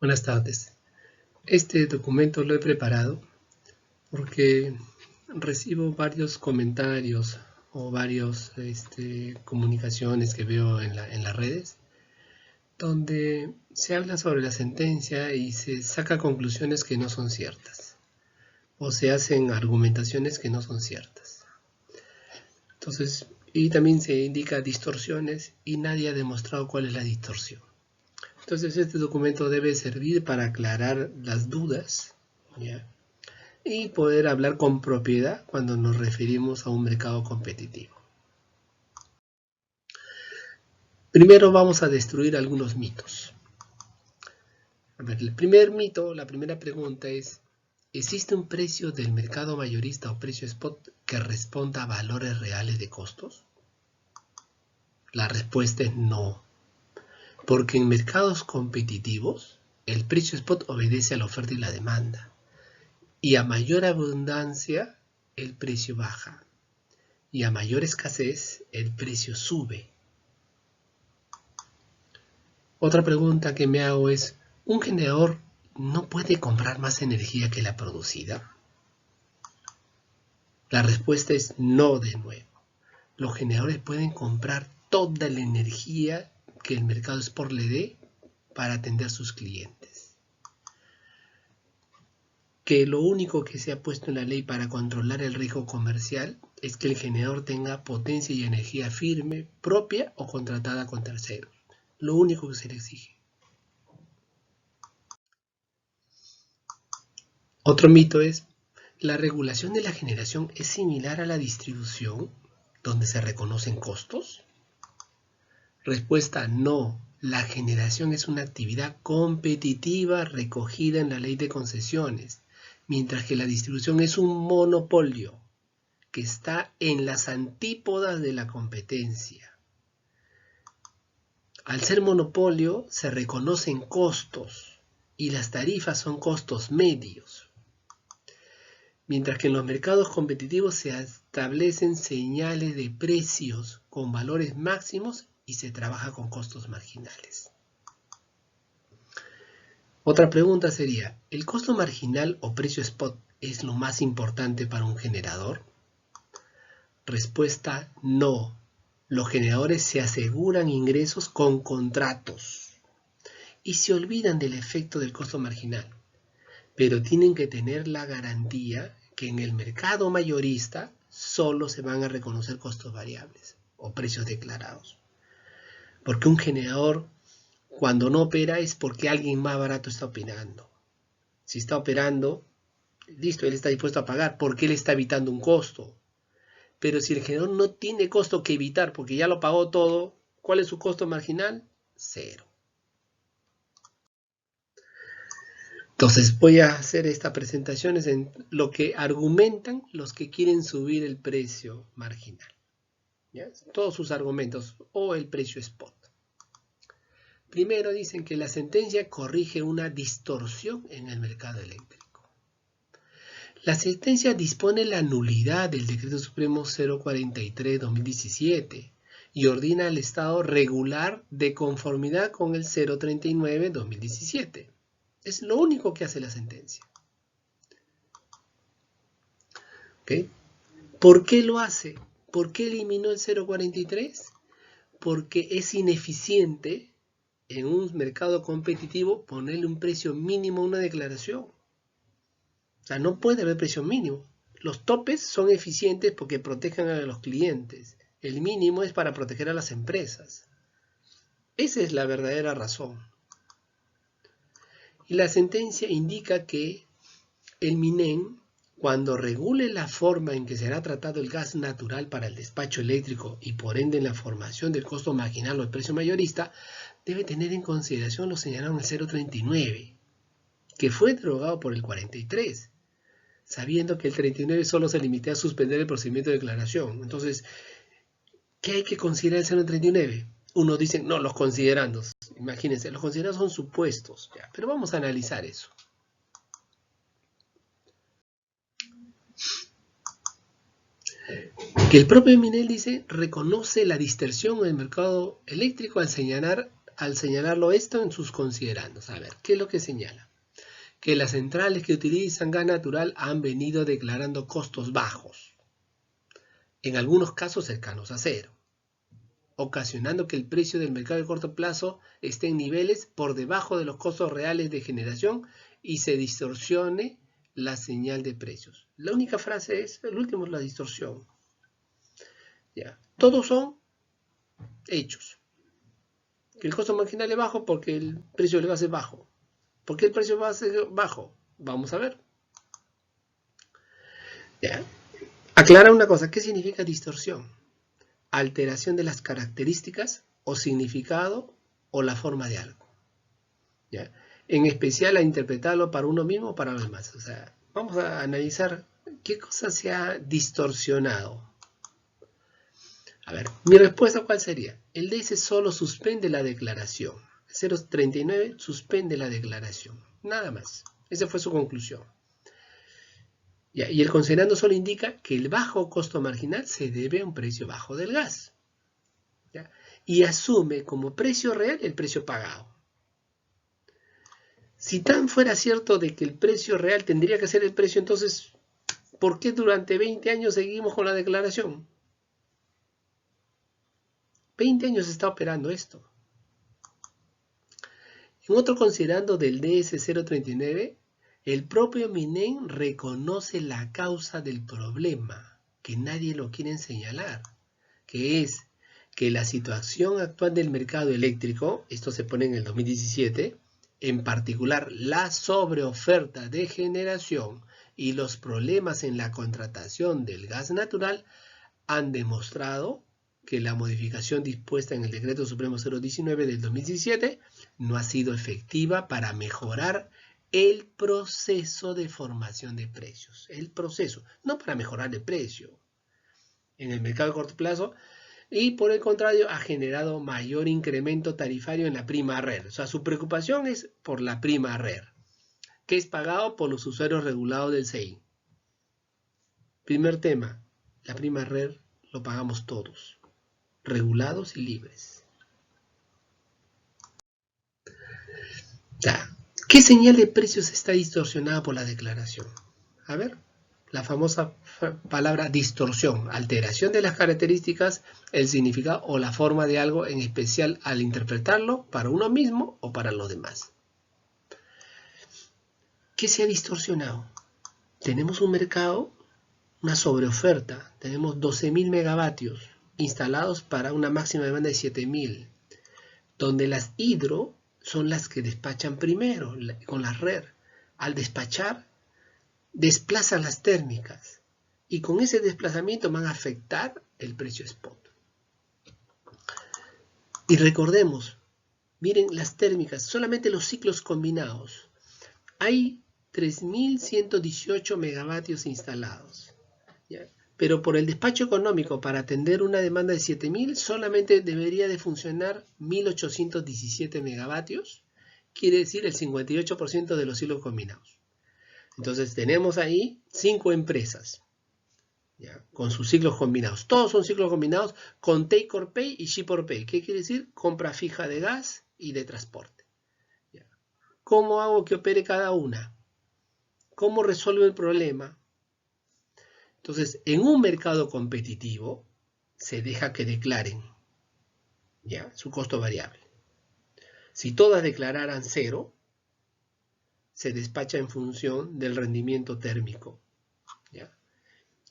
Buenas tardes. Este documento lo he preparado porque recibo varios comentarios o varias comunicaciones que veo en las redes donde se habla sobre la sentencia y se saca conclusiones que no son ciertas o se hacen argumentaciones que no son ciertas. Entonces, y también se indica distorsiones y nadie ha demostrado cuál es la distorsión. Entonces este documento debe servir para aclarar las dudas, ¿ya? Y poder hablar con propiedad cuando nos referimos a un mercado competitivo. Primero vamos a destruir algunos mitos. A ver, el primer mito, la primera pregunta es: ¿existe un precio del mercado mayorista o precio spot que responda a valores reales de costos? La respuesta es no. Porque en mercados competitivos, el precio spot obedece a la oferta y la demanda. Y a mayor abundancia, el precio baja. Y a mayor escasez, el precio sube. Otra pregunta que me hago es: ¿un generador no puede comprar más energía que la producida? La respuesta es no de nuevo. Los generadores pueden comprar toda la energía que el mercado spot le dé para atender a sus clientes. Que lo único que se ha puesto en la ley para controlar el riesgo comercial es que el generador tenga potencia y energía firme, propia o contratada con terceros. Lo único que se le exige. Otro mito es: ¿la regulación de la generación es similar a la distribución, donde se reconocen costos? Respuesta: no. La generación es una actividad competitiva recogida en la ley de concesiones, mientras que la distribución es un monopolio que está en las antípodas de la competencia. Al ser monopolio se reconocen costos y las tarifas son costos medios, mientras que en los mercados competitivos se establecen señales de precios con valores máximos y se trabaja con costos marginales. Otra pregunta sería: ¿el costo marginal o precio spot es lo más importante para un generador? Respuesta: no. Los generadores se aseguran ingresos con contratos y se olvidan del efecto del costo marginal, pero tienen que tener la garantía que en el mercado mayorista solo se van a reconocer costos variables o precios declarados. Porque un generador, cuando no opera, es porque alguien más barato está operando. Si está operando, listo, él está dispuesto a pagar porque él está evitando un costo. Pero si el generador no tiene costo que evitar porque ya lo pagó todo, ¿cuál es su costo marginal? Cero. Entonces voy a hacer esta presentación en lo que argumentan los que quieren subir el precio marginal, ¿ya? Todos sus argumentos, o el precio spot. Primero dicen que la sentencia corrige una distorsión en el mercado eléctrico. La sentencia dispone la nulidad del Decreto Supremo 043/2017 y ordena al Estado regular de conformidad con el 039/2017. Es lo único que hace la sentencia. ¿Okay? ¿Por qué lo hace? ¿Por qué eliminó el 043? Porque es ineficiente en un mercado competitivo ponerle un precio mínimo a una declaración. O sea, no puede haber precio mínimo. Los topes son eficientes porque protegen a los clientes. El mínimo es para proteger a las empresas. Esa es la verdadera razón. Y la sentencia indica que el MINEM, cuando regule la forma en que será tratado el gas natural para el despacho eléctrico y por ende en la formación del costo marginal o el precio mayorista, debe tener en consideración lo señalado en el 039, que fue derogado por el 43, sabiendo que el 39 solo se limita a suspender el procedimiento de declaración. Entonces, ¿qué hay que considerar el 039? Uno dice, no, los considerandos. Imagínense, los considerandos son supuestos, ya, pero vamos a analizar eso. Que el propio Minel dice, reconoce la distorsión en el mercado eléctrico al señalar al señalarlo esto en sus considerandos. A ver, ¿qué es lo que señala? Que las centrales que utilizan gas natural han venido declarando costos bajos, en algunos casos cercanos a cero, ocasionando que el precio del mercado de corto plazo esté en niveles por debajo de los costos reales de generación y se distorsione la señal de precios. La única frase es, el último es la distorsión. Ya. Todos son hechos. Que el costo marginal es bajo porque el precio del gas es bajo. ¿Por qué el precio va a ser bajo? Vamos a ver. ¿Ya? Aclara una cosa, ¿qué significa distorsión? Alteración de las características o significado o la forma de algo. ¿Ya? En especial a interpretarlo para uno mismo o para los demás. O sea, vamos a analizar qué cosa se ha distorsionado. A ver, mi respuesta ¿cuál sería? El DS solo suspende la declaración. 039 suspende la declaración. Nada más. Esa fue su conclusión. Ya, y el considerando solo indica que el bajo costo marginal se debe a un precio bajo del gas. ¿Ya? Y asume como precio real el precio pagado. Si tan fuera cierto de que el precio real tendría que ser el precio, entonces, ¿por qué durante 20 años seguimos con la declaración? 20 años está operando esto. En otro considerando del DS039, el propio MINEM reconoce la causa del problema, que nadie lo quiere señalar, que es que la situación actual del mercado eléctrico, esto se pone en el 2017, en particular la sobreoferta de generación y los problemas en la contratación del gas natural, han demostrado que la modificación dispuesta en el Decreto Supremo 019 del 2017 no ha sido efectiva para mejorar el proceso de formación de precios. El proceso, no para mejorar el precio en el mercado de corto plazo, y por el contrario ha generado mayor incremento tarifario en la prima RER. O sea, su preocupación es por la prima RER, que es pagado por los usuarios regulados del CEI. Primer tema, la prima RER lo pagamos todos, regulados y libres. Ya. ¿Qué señal de precios está distorsionada por la declaración? A ver, la famosa palabra distorsión, alteración de las características, el significado o la forma de algo, en especial al interpretarlo para uno mismo o para los demás. ¿Qué se ha distorsionado? Tenemos un mercado, una sobreoferta, tenemos 12.000 megavatios instalados para una máxima demanda de 7.000, donde las hidro son las que despachan primero con la red. Al despachar, desplazan las térmicas y con ese desplazamiento van a afectar el precio spot. Y recordemos, miren las térmicas, solamente los ciclos combinados. Hay 3.118 megavatios instalados, ¿ya? Pero por el despacho económico, para atender una demanda de 7.000, solamente debería de funcionar 1.817 megavatios, quiere decir el 58% de los ciclos combinados. Entonces tenemos ahí 5 empresas, ¿ya? Con sus ciclos combinados. Todos son ciclos combinados con take or pay y ship or pay. ¿Qué quiere decir? Compra fija de gas y de transporte, ¿ya? ¿Cómo hago que opere cada una? ¿Cómo resuelvo el problema? Entonces, en un mercado competitivo, se deja que declaren, ¿ya?, su costo variable. Si todas declararan 0, se despacha en función del rendimiento térmico, ¿ya?,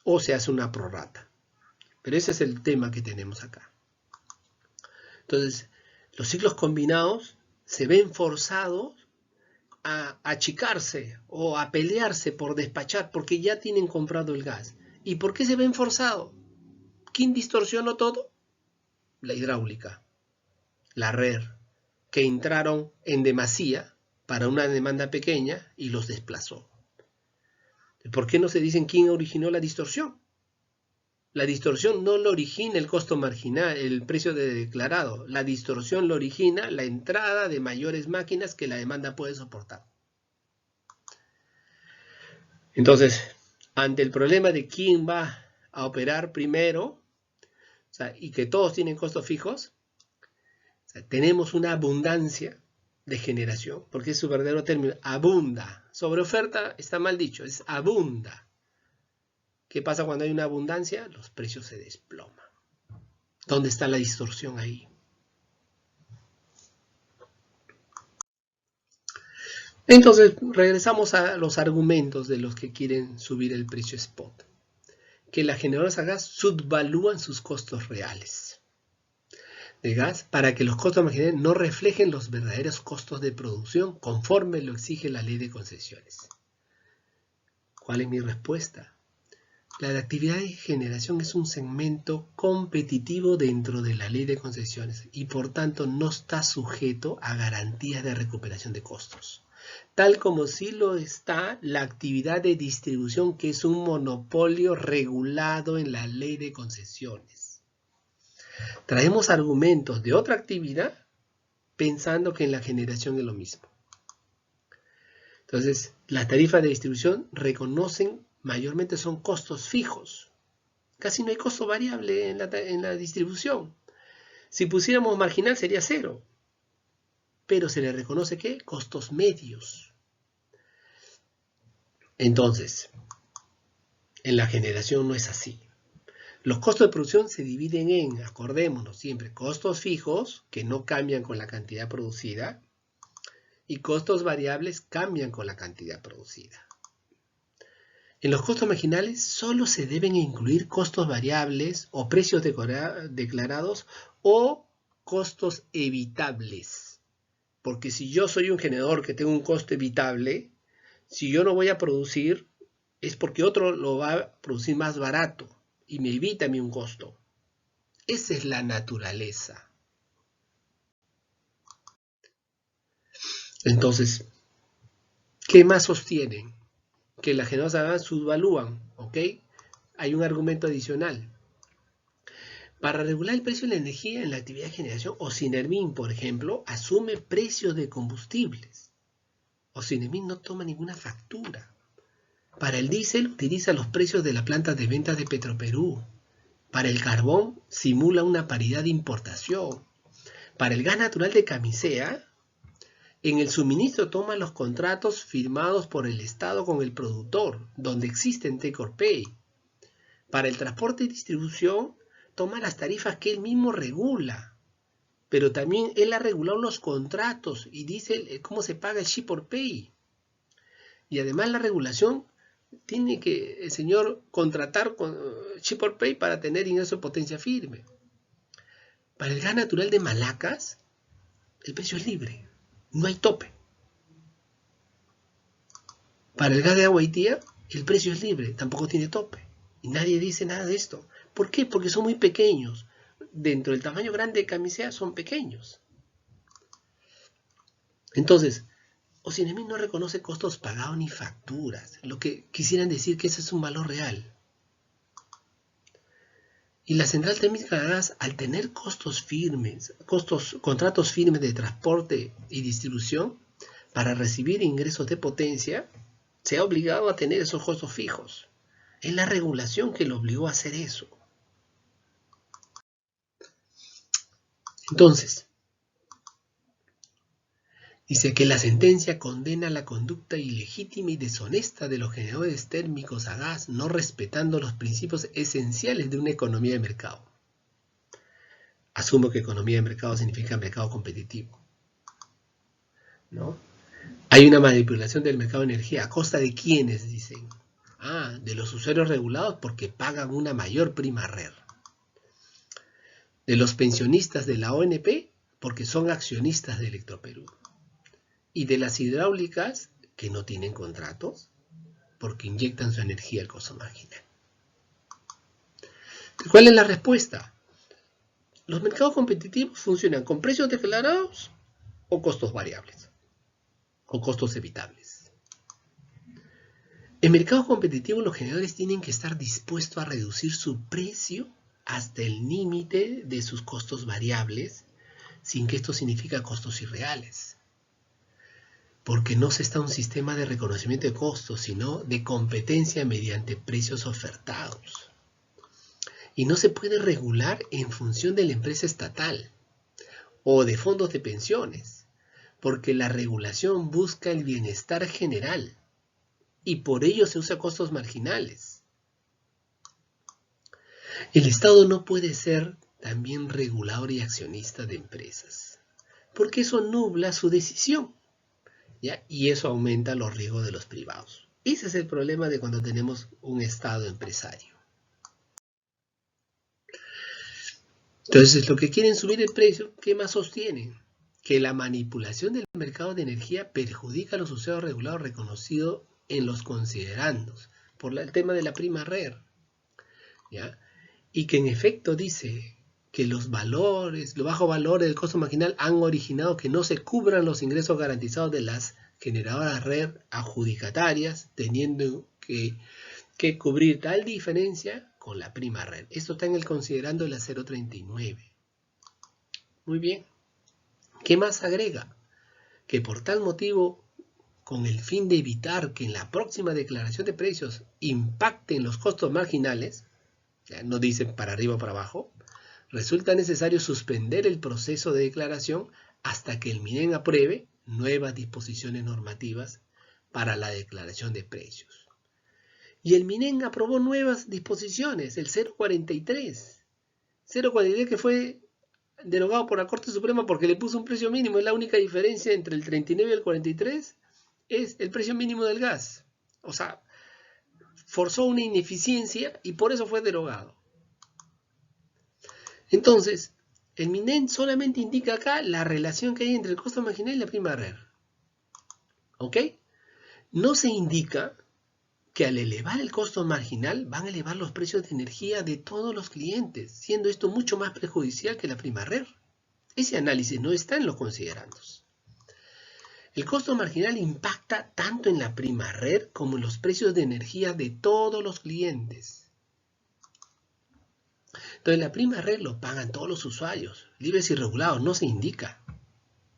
o se hace una prorrata. Pero ese es el tema que tenemos acá. Entonces, los ciclos combinados se ven forzados a achicarse o a pelearse por despachar porque ya tienen comprado el gas. ¿Y por qué se ven forzados? ¿Quién distorsionó todo? La hidráulica, la RER, que entraron en demasía para una demanda pequeña y los desplazó. ¿Por qué no se dicen quién originó la distorsión? La distorsión no lo origina el costo marginal, el precio de declarado. La distorsión lo origina la entrada de mayores máquinas que la demanda puede soportar. Entonces, ante el problema de quién va a operar primero, o sea, y que todos tienen costos fijos, o sea, tenemos una abundancia de generación, porque es su verdadero término, abunda. Sobre oferta está mal dicho, es abunda. ¿Qué pasa cuando hay una abundancia? Los precios se desploman. ¿Dónde está la distorsión ahí? Entonces, regresamos a los argumentos de los que quieren subir el precio spot. Que las generadoras a gas subvalúan sus costos reales de gas para que los costos marginales no reflejen los verdaderos costos de producción conforme lo exige la ley de concesiones. ¿Cuál es mi respuesta? La actividad de generación es un segmento competitivo dentro de la ley de concesiones y por tanto no está sujeto a garantías de recuperación de costos, tal como sí lo está la actividad de distribución, que es un monopolio regulado en la ley de concesiones. Traemos argumentos de otra actividad pensando que en la generación es lo mismo. Entonces, las tarifas de distribución reconocen mayormente son costos fijos. Casi no hay costo variable en la distribución. Si pusiéramos marginal sería cero. Pero se le reconoce ¿qué? Costos medios. Entonces, en la generación no es así. Los costos de producción se dividen en, acordémonos siempre, costos fijos, que no cambian con la cantidad producida, y costos variables cambian con la cantidad producida. En los costos marginales solo se deben incluir costos variables o precios declarados o costos evitables. Porque si yo soy un generador que tengo un costo evitable, si yo no voy a producir, es porque otro lo va a producir más barato y me evita a mí un costo. Esa es la naturaleza. Entonces, ¿qué más sostienen? Que las generadoras subvalúan, ¿ok? Hay un argumento adicional. Para regular el precio de la energía en la actividad de generación, Ocinermin, por ejemplo, asume precios de combustibles. Ocinermin no toma ninguna factura. Para el diésel utiliza los precios de la planta de ventas de Petroperú. Para el carbón simula una paridad de importación. Para el gas natural de Camisea, en el suministro toma los contratos firmados por el Estado con el productor, donde existen take or pay. Para el transporte y distribución, toma las tarifas que él mismo regula. Pero también él ha regulado los contratos y dice cómo se paga el ship or pay. Y además la regulación tiene que el señor contratar con ship or pay para tener ingreso de potencia firme. Para el gas natural de Malacas, el precio es libre. No hay tope. Para el gas de Agua-Haitía, el precio es libre, tampoco tiene tope. Y nadie dice nada de esto. ¿Por qué? Porque son muy pequeños. Dentro del tamaño grande de Camisea son pequeños. Entonces, Ocinermin no reconoce costos pagados ni facturas. Lo que quisieran decir que ese es un valor real. Y la central térmica de gas, al tener costos firmes, contratos firmes de transporte y distribución, para recibir ingresos de potencia, se ha obligado a tener esos costos fijos. Es la regulación que lo obligó a hacer eso. Entonces, dice que la sentencia condena la conducta ilegítima y deshonesta de los generadores térmicos a gas, no respetando los principios esenciales de una economía de mercado. Asumo que economía de mercado significa mercado competitivo, ¿no? Hay una manipulación del mercado de energía. ¿A costa de quiénes? Dicen. De los usuarios regulados porque pagan una mayor prima RER. De los pensionistas de la ONP porque son accionistas de Electroperú. Y de las hidráulicas que no tienen contratos porque inyectan su energía al costo marginal. ¿Cuál es la respuesta? Los mercados competitivos funcionan con precios declarados o costos variables o costos evitables. En mercados competitivos los generadores tienen que estar dispuestos a reducir su precio hasta el límite de sus costos variables, sin que esto signifique costos irreales. Porque no se está un sistema de reconocimiento de costos, sino de competencia mediante precios ofertados. Y no se puede regular en función de la empresa estatal o de fondos de pensiones, porque la regulación busca el bienestar general y por ello se usa costos marginales. El Estado no puede ser también regulador y accionista de empresas, porque eso nubla su decisión, ¿ya? Y eso aumenta los riesgos de los privados. Ese es el problema de cuando tenemos un Estado empresario. Entonces, lo que quieren subir el precio, ¿qué más sostienen? Que la manipulación del mercado de energía perjudica a los usuarios regulados reconocidos en los considerandos por el tema de la prima RER, ¿ya? Y que en efecto dice que los bajos valores del costo marginal han originado que no se cubran los ingresos garantizados de las generadoras RER adjudicatarias, teniendo que cubrir tal diferencia con la prima RER. Esto está en el considerando de la 039. Muy bien. ¿Qué más agrega? Que por tal motivo, con el fin de evitar que en la próxima declaración de precios impacten los costos marginales, ya no dicen para arriba o para abajo, resulta necesario suspender el proceso de declaración hasta que el MINEN apruebe nuevas disposiciones normativas para la declaración de precios. Y el MINEN aprobó nuevas disposiciones, el 043. 043 que fue derogado por la Corte Suprema porque le puso un precio mínimo. Es la única diferencia entre el 39 y el 43, es el precio mínimo del gas. O sea, forzó una ineficiencia y por eso fue derogado. Entonces, el MINEN solamente indica acá la relación que hay entre el costo marginal y la prima RER. ¿Ok? No se indica que al elevar el costo marginal van a elevar los precios de energía de todos los clientes, siendo esto mucho más perjudicial que la prima RER. Ese análisis no está en los considerandos. El costo marginal impacta tanto en la prima RER como en los precios de energía de todos los clientes. Entonces la prima RER lo pagan todos los usuarios, libres y regulados, no se indica.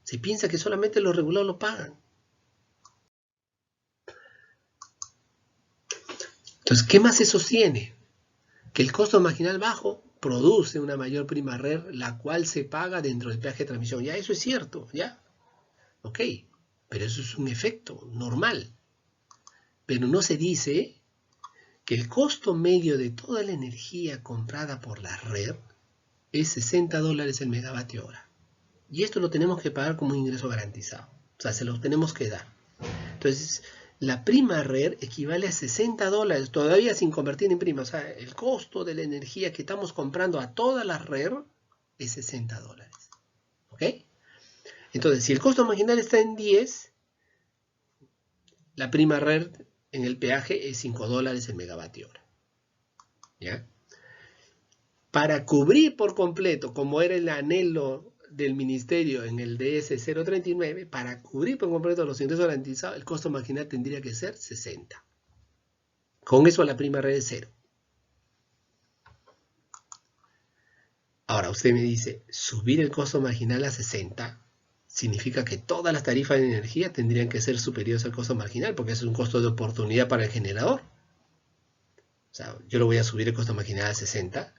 Se piensa que solamente los regulados lo pagan. Entonces, ¿qué más se sostiene? Que el costo marginal bajo produce una mayor prima RER, la cual se paga dentro del peaje de transmisión. Ya, eso es cierto, ¿ya? Ok, pero eso es un efecto normal. Pero no se dice que el costo medio de toda la energía comprada por la RER es $60 el megavatio hora. Y esto lo tenemos que pagar como un ingreso garantizado. O sea, se lo tenemos que dar. Entonces, la prima RER equivale a $60, todavía sin convertir en prima. O sea, el costo de la energía que estamos comprando a todas las RER es $60. ¿Ok? Entonces, si el costo marginal está en 10, la prima RER en el peaje es $5 el megavatio hora. ¿Ya? Para cubrir por completo, como era el anhelo del ministerio en el DS 039, para cubrir por completo los ingresos garantizados, el costo marginal tendría que ser 60. Con eso la prima RER es 0. Ahora usted me dice, subir el costo marginal a 60 significa que todas las tarifas de energía tendrían que ser superiores al costo marginal, porque eso es un costo de oportunidad para el generador. O sea, yo lo voy a subir el costo marginal a 60.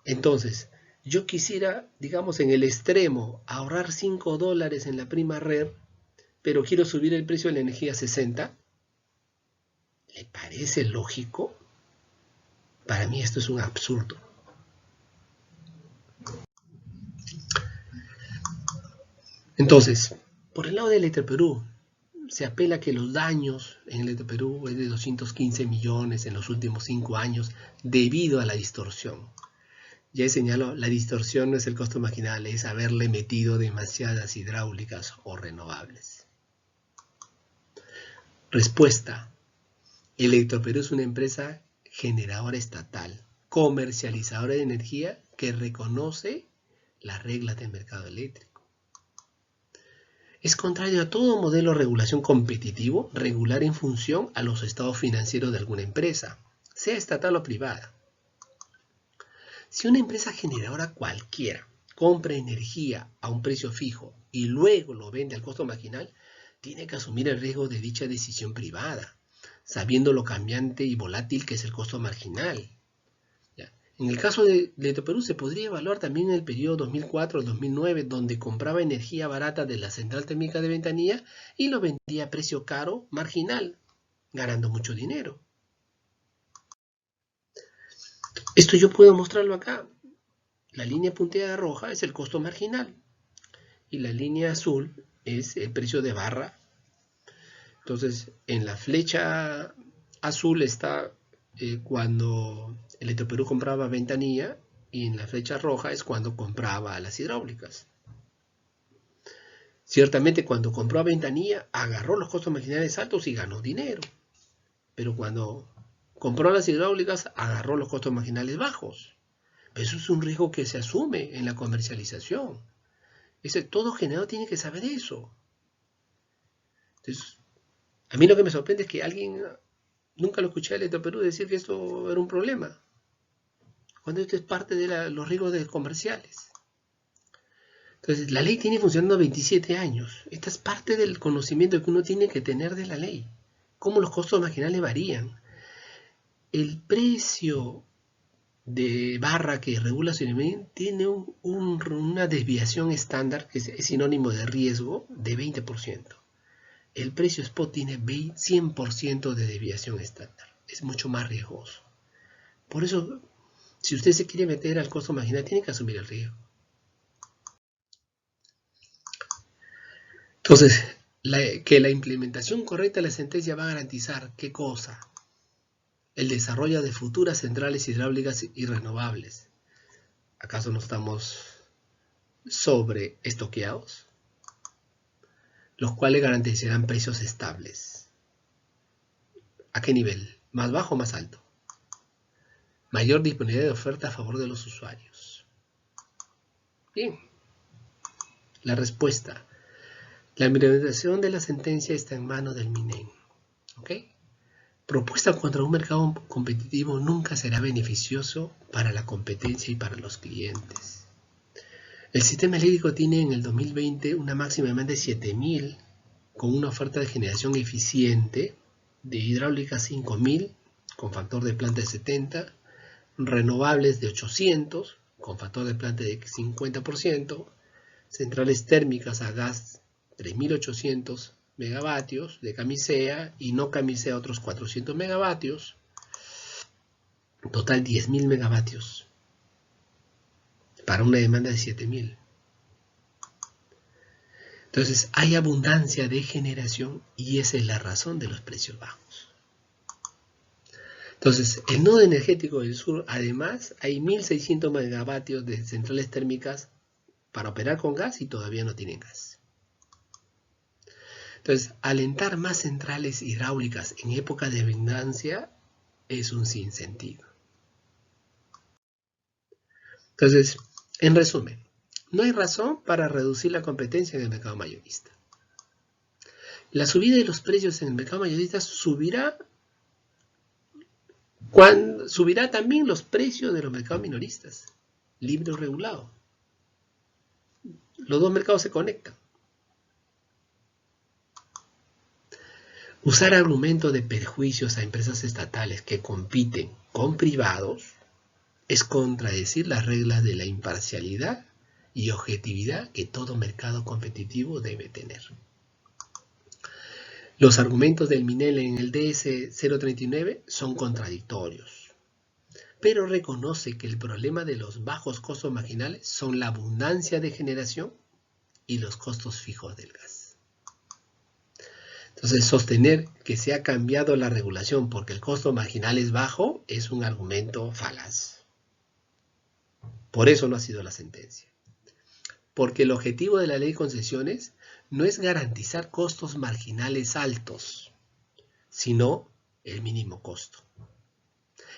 Entonces, yo quisiera, digamos, en el extremo, ahorrar $5 en la prima RER, pero quiero subir el precio de la energía a 60. ¿Le parece lógico? Para mí esto es un absurdo. Entonces, por el lado de Electroperú, se apela a que los daños en Electroperú es de 215 millones en los últimos 5 años debido a la distorsión. Ya he señalado, la distorsión no es el costo marginal, es haberle metido demasiadas hidráulicas o renovables. Respuesta. Electroperú es una empresa generadora estatal, comercializadora de energía que reconoce las reglas del mercado eléctrico. Es contrario a todo modelo de regulación competitivo regular en función a los estados financieros de alguna empresa, sea estatal o privada. Si una empresa generadora cualquiera compra energía a un precio fijo y luego lo vende al costo marginal, tiene que asumir el riesgo de dicha decisión privada, sabiendo lo cambiante y volátil que es el costo marginal. ¿Ya? En el caso de Electroperú se podría evaluar también en el periodo 2004-2009, donde compraba energía barata de la central térmica de Ventanilla y lo vendía a precio caro, marginal, ganando mucho dinero. Esto yo puedo mostrarlo acá. La línea punteada roja es el costo marginal y la línea azul es el precio de barra. Entonces, en la flecha azul está cuando Electroperú compraba Ventanilla y en la flecha roja es cuando compraba las hidráulicas. Ciertamente, cuando compró a Ventanilla, agarró los costos marginales altos y ganó dinero. Pero cuando compró las hidráulicas, agarró los costos marginales bajos. Eso es un riesgo que se asume en la comercialización. Todo generador tiene que saber eso. Entonces, a mí lo que me sorprende es que alguien, nunca lo escuché a Electroperú decir que esto era un problema, cuando esto es parte de los riesgos comerciales. Entonces, la ley tiene funcionando 27 años. Esta es parte del conocimiento que uno tiene que tener de la ley. Cómo los costos marginales varían. El precio de barra que regula su nivel tiene una desviación estándar, que es sinónimo de riesgo, de 20%. El precio spot tiene 100% de desviación estándar. Es mucho más riesgoso. Por eso, si usted se quiere meter al costo marginal, tiene que asumir el riesgo. Entonces, que la implementación correcta de la sentencia va a garantizar ¿qué cosa? El desarrollo de futuras centrales hidráulicas y renovables. ¿Acaso no estamos sobreestoqueados? Los cuales garantizarán precios estables. ¿A qué nivel? ¿Más bajo o más alto? Mayor disponibilidad de oferta a favor de los usuarios. Bien. La respuesta. La implementación de la sentencia está en manos del MINEM. ¿Ok? Propuesta contra un mercado competitivo nunca será beneficioso para la competencia y para los clientes. El sistema eléctrico tiene en el 2020 una máxima demanda de 7.000 con una oferta de generación eficiente de hidráulica 5.000 con factor de planta de 70, renovables de 800 con factor de planta de 50%, centrales térmicas a gas 3.800 megavatios de camisea y no camisea otros 400 megavatios, total 10.000 megavatios para una demanda de 7.000. Entonces hay abundancia de generación y esa es la razón de los precios bajos. Entonces el nodo energético del sur, además hay 1.600 megavatios de centrales térmicas para operar con gas y todavía no tienen gas. Entonces, alentar más centrales hidráulicas en época de abundancia es un sinsentido. Entonces, en resumen, no hay razón para reducir la competencia en el mercado mayorista. La subida de los precios en el mercado mayorista subirá también los precios de los mercados minoristas, libre o regulado. Los dos mercados se conectan. Usar argumentos de perjuicios a empresas estatales que compiten con privados es contradecir las reglas de la imparcialidad y objetividad que todo mercado competitivo debe tener. Los argumentos del MINEM en el DS 039 son contradictorios, pero reconoce que el problema de los bajos costos marginales son la abundancia de generación y los costos fijos del gas. Entonces, sostener que se ha cambiado la regulación porque el costo marginal es bajo es un argumento falaz. Por eso no ha sido la sentencia. Porque el objetivo de la ley de concesiones no es garantizar costos marginales altos, sino el mínimo costo.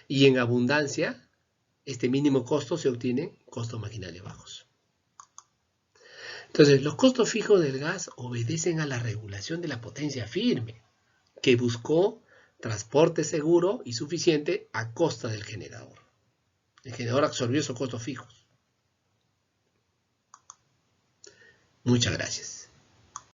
Y en abundancia, este mínimo costo se obtiene costos marginales bajos. Entonces, los costos fijos del gas obedecen a la regulación de la potencia firme, que buscó transporte seguro y suficiente a costa del generador. El generador absorbió esos costos fijos. Muchas gracias.